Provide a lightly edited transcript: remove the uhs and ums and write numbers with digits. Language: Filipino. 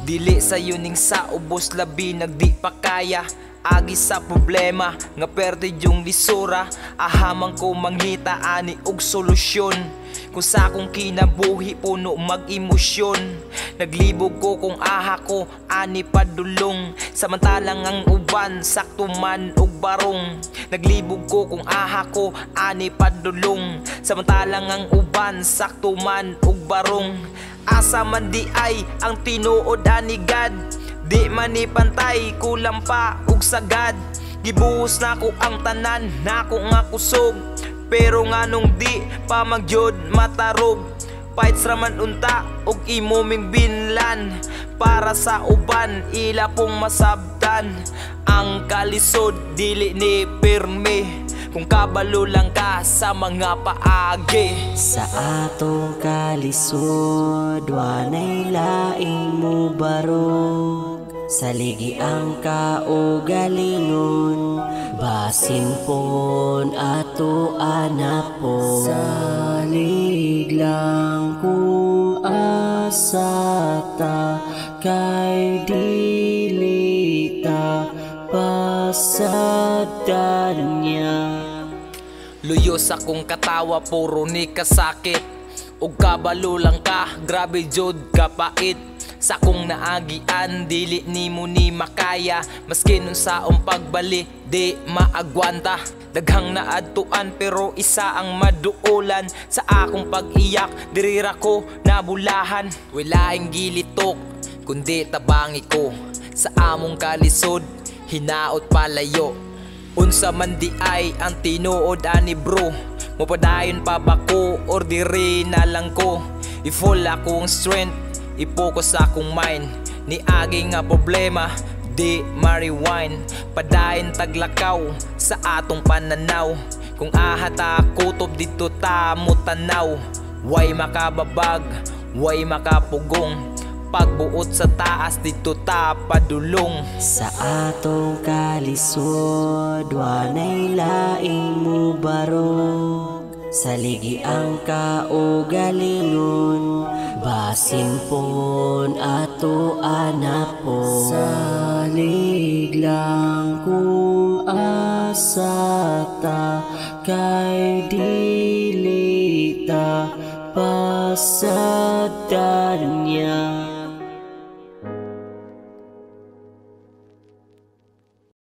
Dili sayo ning sa ubos labi nagdi pa kaya. Agi sa problema nga perde yung lisura. Ahamang ko mangita ani og solusyon. Kung sa akong kinabuhi puno mag-emosyon. Naglibog ko kung aha ko ani padulong. Samantalang ang uban sakto man og barong. Naglibog ko kung aha ko ani padulong. Samantalang ang uban sakto man og barong. Asa man di ay ang tinuod ani God. Di man ni pantay, kulang pa ug sagad. Gibuhos na ko ang tanan, na ko nga kusog. Pero nga nung di pa magyod matarog. Fights raman unta ug imoming binlan. Para sa uban, ila pong masabtan. Ang kalisod, dili ni pirme. Kung kabalo lang ka sa mga paagi. Sa atong kalisod, wanay laing mo barog. Saligi ang kaugalingon, basin pon ato anapon. Salig lang kung asata, kay dili ta pasadan niya. Luyo sa kong katawa, puro ni kasakit. Ug kabalo lang ka, grabe jud kapait. Sa kong naagian, dili ni mo ni makaya. Maski nun saong pagbali, di maagwanta. Daghang naadtuan pero isa ang maduulan. Sa akong pag-iyak, dirira ko nabulahan. Walaing gilitok, kundi tabangi ko. Sa among kalisod, hinaot palayo. Unsa man di ay ang tinuod ani bro. Mupadayon pa ba ko or diri na lang ko. I-full akong strength, i-focus akong mind. Ni agi nga problema, di ma-rewind. Padayon taglakaw sa atong pananaw. Kung ahata kutob dito ta mo tanaw. Way makababag, way makapugong. Pagbuot sa taas dito ta padulong. Sa atong kalisod, wanay laing mo barog. Saligi ang kaugalingon, basin pon ato anapon. Salig lang kung asata, kay dili ta pasadan niya.